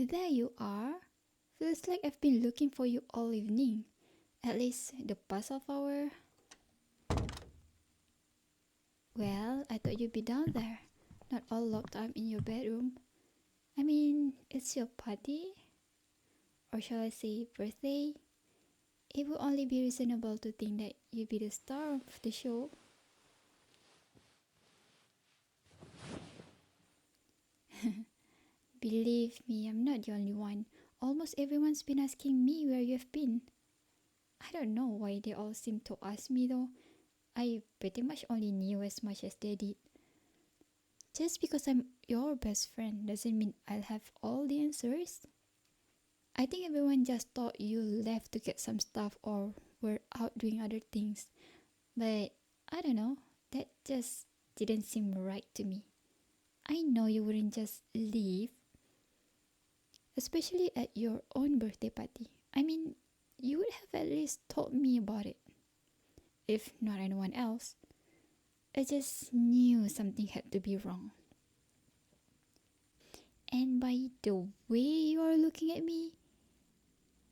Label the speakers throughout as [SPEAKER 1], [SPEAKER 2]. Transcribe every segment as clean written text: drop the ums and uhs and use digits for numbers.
[SPEAKER 1] There you are. Feels like I've been looking for you all evening. At least the past half hour. Well, I thought you'd be down there, not all locked up in your bedroom. I mean, it's your party? Or shall I say birthday? It would only be reasonable to think that you'd be the star of the show. Believe me, I'm not the only one. Almost everyone's been asking me where you've been. I don't know why they all seem to ask me though. I pretty much only knew as much as they did. Just because I'm your best friend doesn't mean I'll have all the answers. I think everyone just thought you left to get some stuff or were out doing other things. But I don't know, that just didn't seem right to me. I know you wouldn't just leave, especially at your own birthday party. I mean, you would have at least told me about it, if not anyone else. I just knew something had to be wrong. And by the way you are looking at me,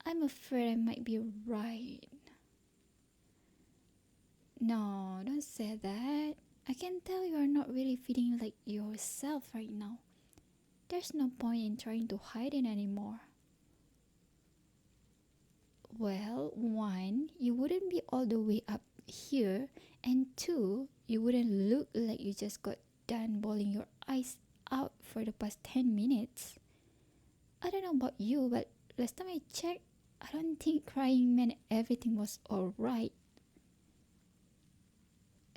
[SPEAKER 1] I'm afraid I might be right. No, don't say that. I can tell you are not really feeling like yourself right now. There's no point in trying to hide it anymore. Well, one, you wouldn't be all the way up here, and two, you wouldn't look like you just got done bawling your eyes out for the past 10 minutes. I don't know about you, but last time I checked, I don't think crying meant everything was alright.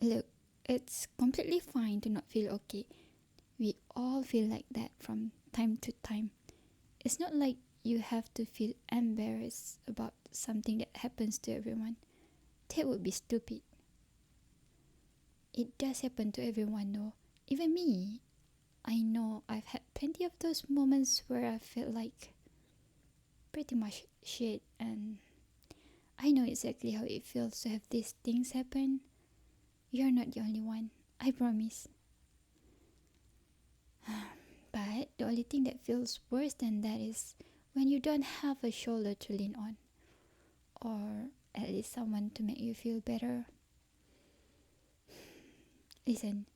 [SPEAKER 1] Look, it's completely fine to not feel okay. We all feel like that from time to time. It's not like you have to feel embarrassed about something that happens to everyone. That would be stupid. It does happen to everyone though. Even me. I know I've had plenty of those moments where I felt like pretty much shit, and I know exactly how it feels to have these things happen. You're not the only one, I promise. But the only thing that feels worse than that is when you don't have a shoulder to lean on, or at least someone to make you feel better. Listen,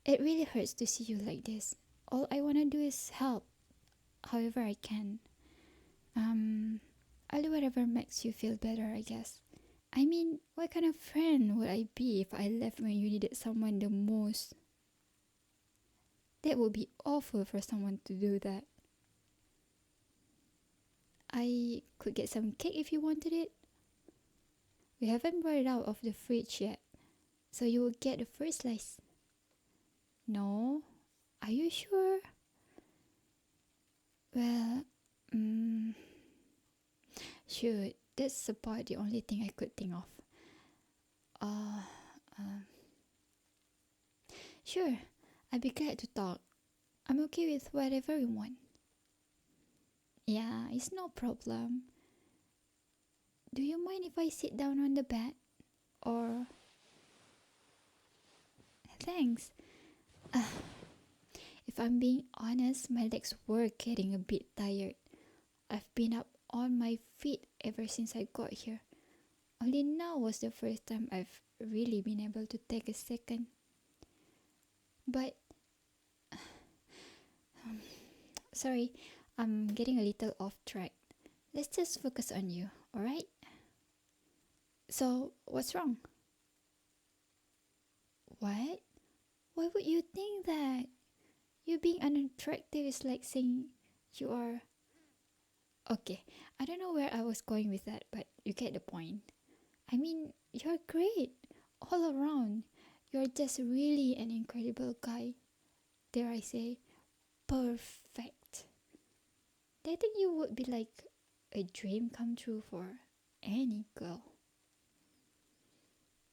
[SPEAKER 1] it really hurts to see you like this. All I wanna do is help, however I can. I'll do whatever makes you feel better, I guess. I mean, what kind of friend would I be if I left when you needed someone the most? That would be awful for someone to do that. I could get some cake if you wanted it. We haven't brought it out of the fridge yet, so you will get the first slice. No? Are you sure? Well, shoot, that's about the only thing I could think of. Sure, I'd be glad to talk. I'm okay with whatever you want. Yeah, it's no problem. Do you mind if I sit down on the bed? Or... Thanks. If I'm being honest, my legs were getting a bit tired. I've been up on my feet ever since I got here. Only now was the first time I've really been able to take a second. But... sorry, I'm getting a little off track. Let's just focus on you, alright? So, what's wrong? What? Why would you think that? You being unattractive is like saying you are... Okay, I don't know where I was going with that, but you get the point. I mean, you're great, all around. You're just really an incredible guy. Dare I say, perfect. I think you would be like a dream come true for any girl.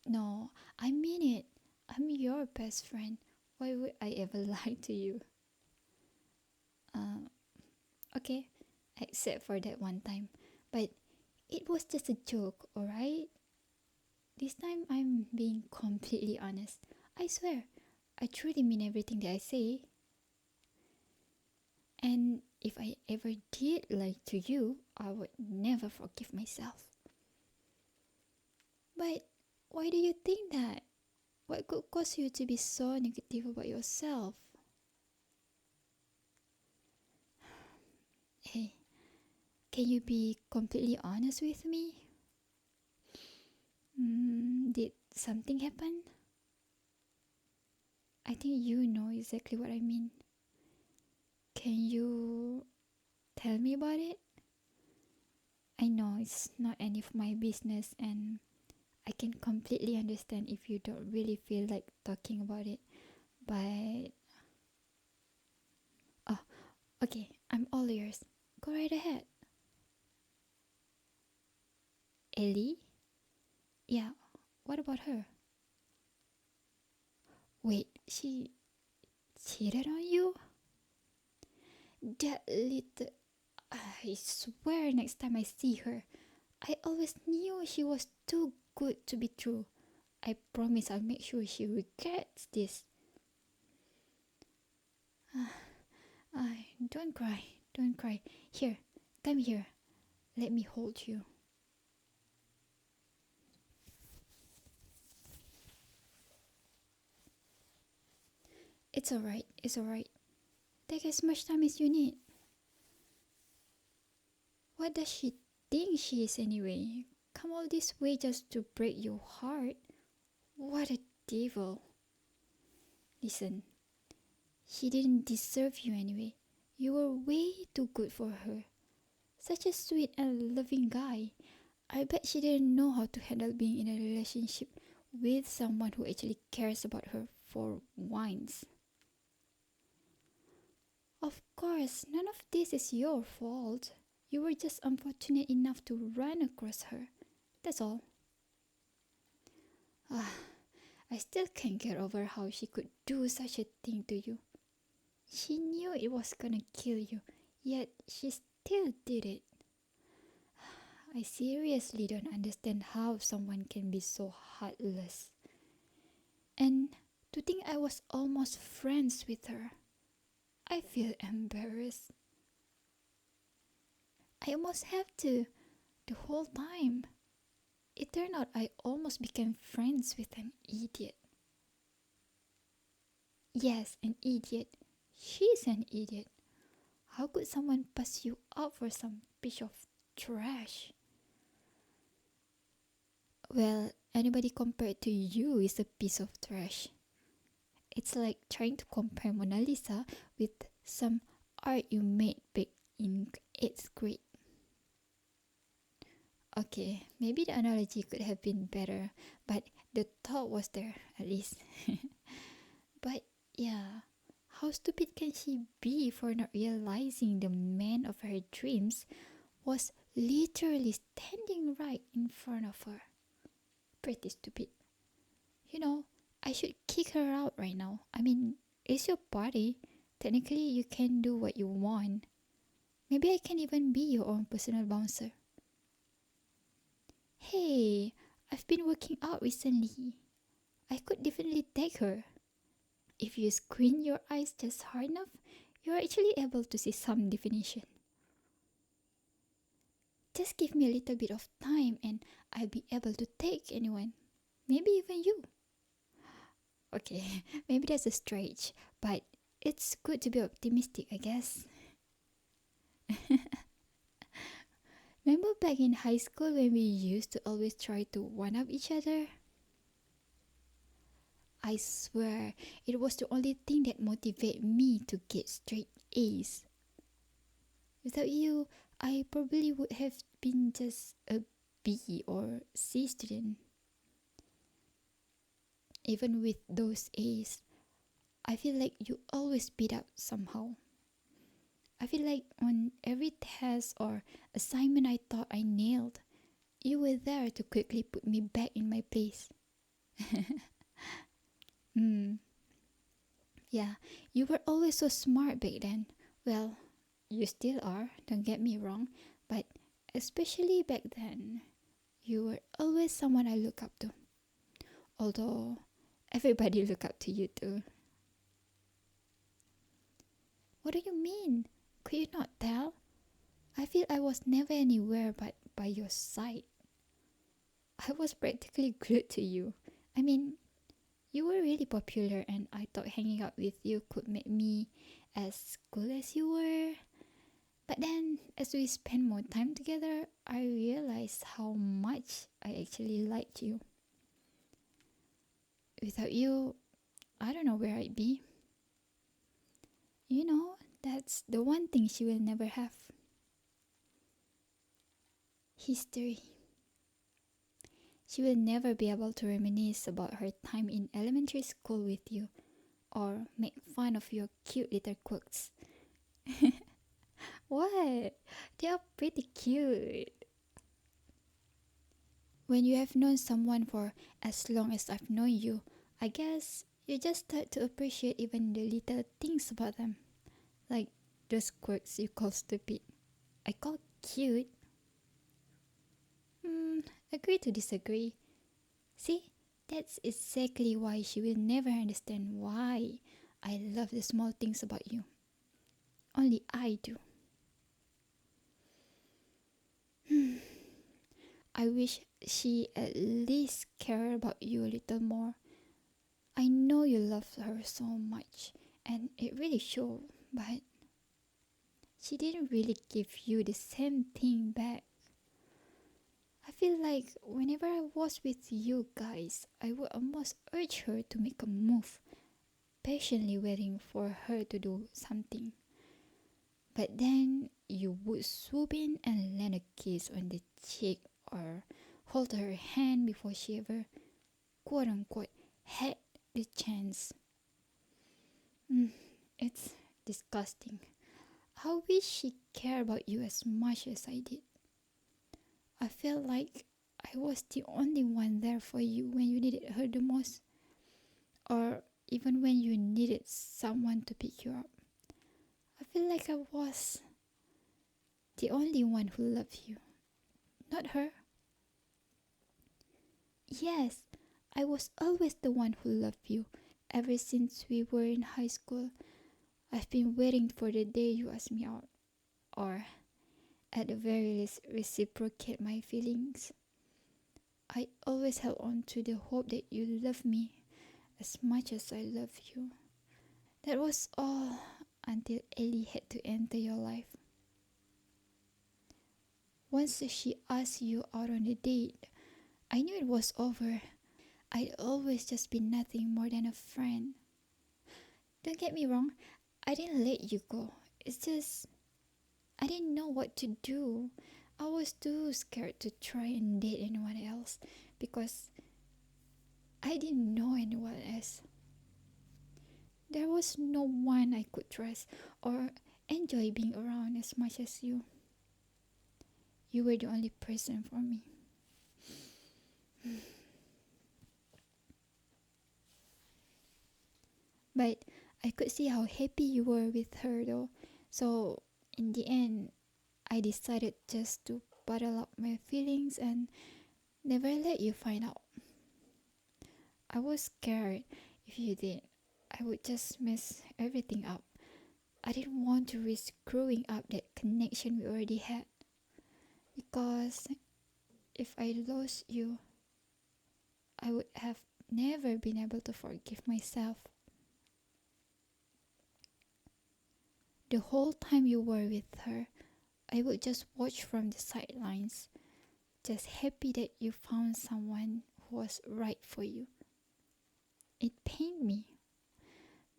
[SPEAKER 1] No, I mean it. I'm your best friend. Why would I ever lie to you? Okay, except for that one time. But it was just a joke, alright? This time I'm being completely honest. I swear, I truly mean everything that I say. And if I ever did lie to you, I would never forgive myself. But why do you think that? What could cause you to be so negative about yourself? Hey, can you be completely honest with me? Did something happen? I think you know exactly what I mean. Can you tell me about it? I know it's not any of my business, and I can completely understand if you don't really feel like talking about it. But oh, okay, I'm all ears. Go right ahead. Ellie? Yeah, what about her? Wait, she cheated on you? That little... I swear next time I see her, I always knew she was too good to be true. I promise I'll make sure she regrets this. Don't cry, don't cry. Here, come here. Let me hold you. It's alright, it's alright. Take as much time as you need. What does she think she is anyway? Come all this way just to break your heart? What a devil. Listen, she didn't deserve you anyway. You were way too good for her. Such a sweet and loving guy. I bet she didn't know how to handle being in a relationship with someone who actually cares about her for once. Of course, none of this is your fault. You were just unfortunate enough to run across her. That's all. I still can't get over how she could do such a thing to you. She knew it was gonna kill you, yet she still did it. I seriously don't understand how someone can be so heartless. And to think I was almost friends with her. I feel embarrassed. I almost have to, the whole time. It turned out I almost became friends with an idiot. Yes, an idiot. She's an idiot. How could someone pass you up for some piece of trash? Well, anybody compared to you is a piece of trash. It's like trying to compare Mona Lisa with some art you made back in 8th grade. Okay, maybe the analogy could have been better, but the thought was there at least. But yeah, how stupid can she be for not realizing the man of her dreams was literally standing right in front of her? Pretty stupid. You know, I should kick her out right now. I mean, it's your party. Technically, you can do what you want. Maybe I can even be your own personal bouncer. Hey, I've been working out recently. I could definitely take her. If you squint your eyes just hard enough, you're actually able to see some definition. Just give me a little bit of time and I'll be able to take anyone. Maybe even you. Okay, maybe that's a stretch, but it's good to be optimistic, I guess. Remember back in high school when we used to always try to one-up each other? I swear, it was the only thing that motivated me to get straight A's. Without you, I probably would have been just a B or C student. Even with those A's, I feel like you always beat up somehow. I feel like on every test or assignment I thought I nailed, you were there to quickly put me back in my place. Yeah, you were always so smart back then. Well, you still are, don't get me wrong, but especially back then, you were always someone I look up to. Although, everybody look up to you too. What do you mean? Could you not tell? I feel I was never anywhere but by your side. I was practically glued to you. I mean, you were really popular and I thought hanging out with you could make me as cool as you were. But then, as we spent more time together, I realized how much I actually liked you. Without you, I don't know where I'd be. You know, that's the one thing she will never have. History. She will never be able to reminisce about her time in elementary school with you or make fun of your cute little quirks. What? They are pretty cute. When you have known someone for as long as I've known you, I guess you just start to appreciate even the little things about them. Like those quirks you call stupid. I call cute. Agree to disagree. See, that's exactly why she will never understand why I love the small things about you. Only I do. I wish she at least cared about you a little more. I know you love her so much, and it really showed, but she didn't really give you the same thing back. I feel like whenever I was with you guys, I would almost urge her to make a move, patiently waiting for her to do something. But then you would swoop in and land a kiss on the cheek or hold her hand before she ever, quote unquote, had the chance. It's disgusting. I wish she cared about you as much as I did. I felt like I was the only one there for you when you needed her the most, or even when you needed someone to pick you up. I feel like I was the only one who loved you, not her. Yes, I was always the one who loved you. Ever since we were in high school, I've been waiting for the day you ask me out, or at the very least reciprocate my feelings. I always held on to the hope that you love me as much as I love you. That was all until Ellie had to enter your life. Once she asked you out on a date, I knew it was over. I'd always just been nothing more than a friend. Don't get me wrong, I didn't let you go. It's just I didn't know what to do. I was too scared to try and date anyone else because I didn't know anyone else. There was no one I could trust or enjoy being around as much as you. You were the only person for me. But I could see how happy you were with her though. So in the end, I decided just to bottle up my feelings and never let you find out. I was scared if you did, I would just mess everything up. I didn't want to risk screwing up that connection we already had. Because if I lost you, I would have never been able to forgive myself. The whole time you were with her, I would just watch from the sidelines, just happy that you found someone who was right for you. It pained me.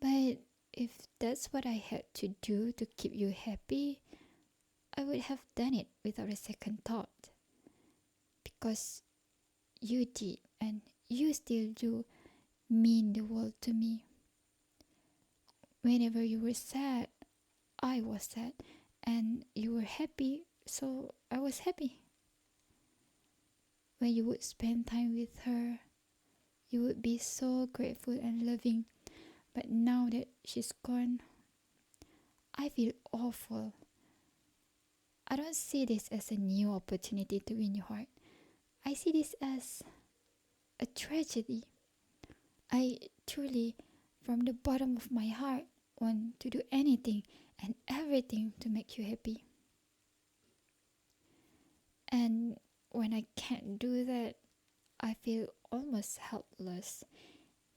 [SPEAKER 1] But if that's what I had to do to keep you happy, I would have done it without a second thought. Because you did and you still do mean the world to me. Whenever you were sad, I was sad. And you were happy, so I was happy. When you would spend time with her, you would be so grateful and loving. But now that she's gone, I feel awful. I don't see this as a new opportunity to win your heart. I see this as a tragedy. I truly, from the bottom of my heart, want to do anything and everything to make you happy. And when I can't do that, I feel almost helpless.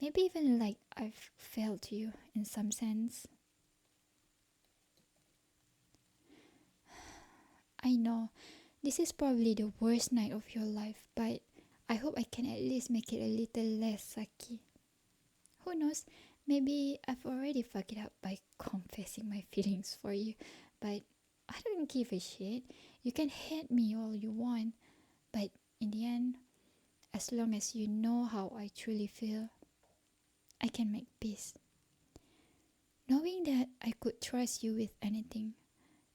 [SPEAKER 1] Maybe even like I've failed you in some sense. I know this is probably the worst night of your life, but I hope I can at least make it a little less sucky. Who knows, maybe I've already fucked it up by confessing my feelings for you, but I don't give a shit. You can hate me all you want, but in the end, as long as you know how I truly feel, I can make peace. Knowing that I could trust you with anything,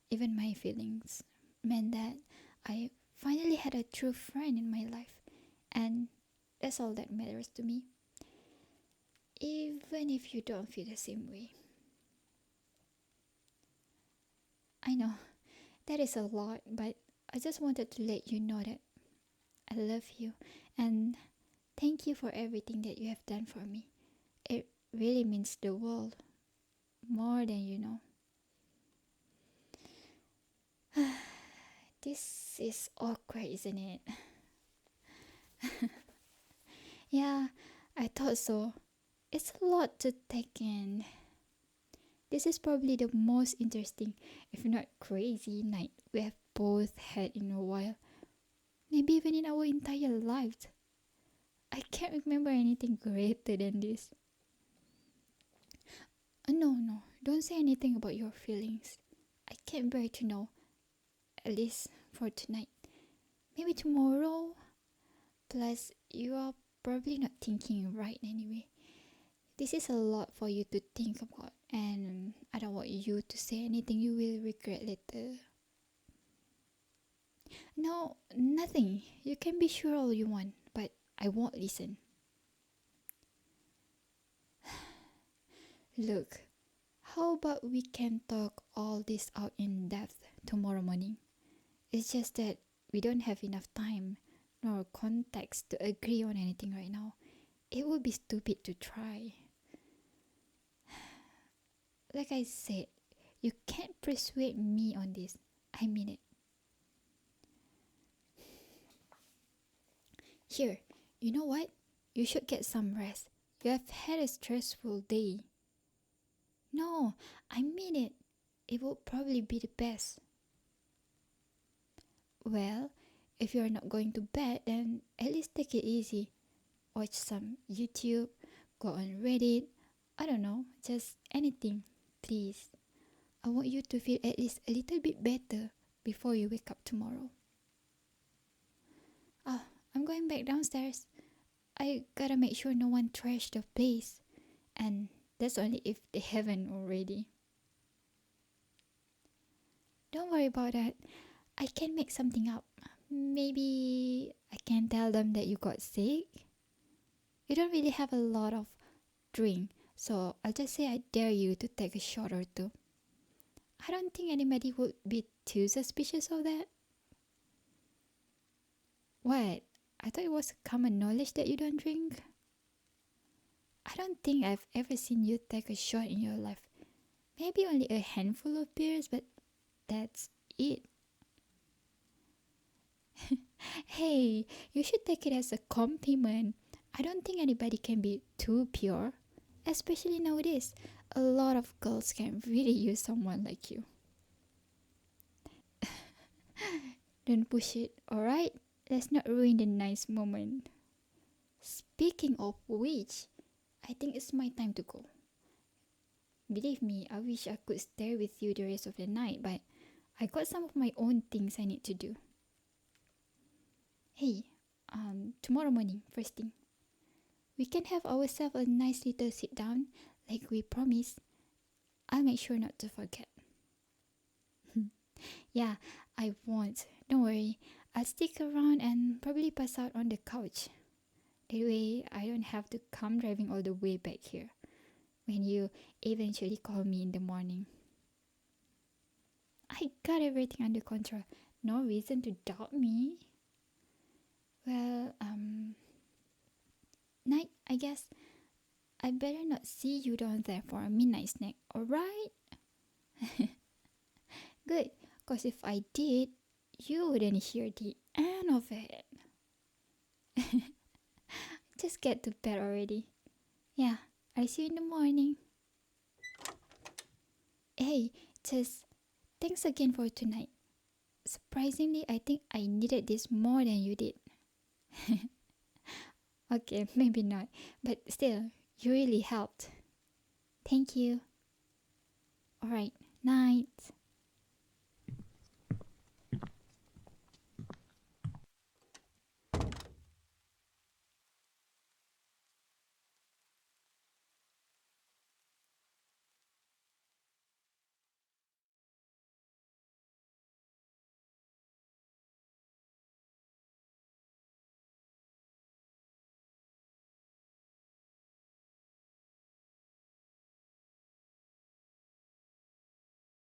[SPEAKER 1] even my feelings, meant that I finally had a true friend in my life, and that's all that matters to me. Even if you don't feel the same way. I know that is a lot, but I just wanted to let you know that I love you and thank you for everything that you have done for me. It really means the world, more than you know. This is awkward, isn't it? Yeah, I thought so. It's a lot to take in. This is probably the most interesting, if not crazy, night we have both had in a while. Maybe even in our entire lives. I can't remember anything greater than this. No, don't say anything about your feelings. I can't bear to know, at least for tonight. Maybe tomorrow? Plus, you are probably not thinking right anyway. This is a lot for you to think about, and I don't want you to say anything you will regret later. No, nothing. You can be sure all you want, but I won't listen. Look, how about we can talk all this out in depth tomorrow morning? It's just that we don't have enough time nor context to agree on anything right now. It would be stupid to try. Like I said, you can't persuade me on this. I mean it. Here, you know what? You should get some rest. You have had a stressful day. No, I mean it. It will probably be the best. Well, if you're not going to bed, then at least take it easy. Watch some YouTube, go on Reddit. I don't know, just anything, please. I want you to feel at least a little bit better before you wake up tomorrow. Ah, I'm going back downstairs. I gotta make sure no one trashed the place. And that's only if they haven't already. Don't worry about that. I can make something up. Maybe I can tell them that you got sick. You don't really have a lot of drink, so I'll just say I dare you to take a shot or two. I don't think anybody would be too suspicious of that. What? I thought it was common knowledge that you don't drink. I don't think I've ever seen you take a shot in your life. Maybe only a handful of beers, but that's it. Hey, you should take it as a compliment. I don't think anybody can be too pure, especially nowadays. A lot of girls can really use someone like you. Don't push it, alright? Let's not ruin the nice moment. Speaking of which, I think it's my time to go. Believe me, I wish I could stay with you the rest of the night, but I got some of my own things I need to do. Hey, tomorrow morning, first thing, we can have ourselves a nice little sit down, like we promised. I'll make sure not to forget. Yeah, I won't. Don't worry. I'll stick around and probably pass out on the couch. That way, I don't have to come driving all the way back here when you eventually call me in the morning. I got everything under control. No reason to doubt me. Well, night, I guess. I better not see you down there for a midnight snack, alright? Good, cause if I did, you wouldn't hear the end of it. Just get to bed already. Yeah, I'll see you in the morning. Hey, just thanks again for tonight. Surprisingly, I think I needed this more than you did. Okay, maybe not, but still, you really helped. Thank you. Alright, night.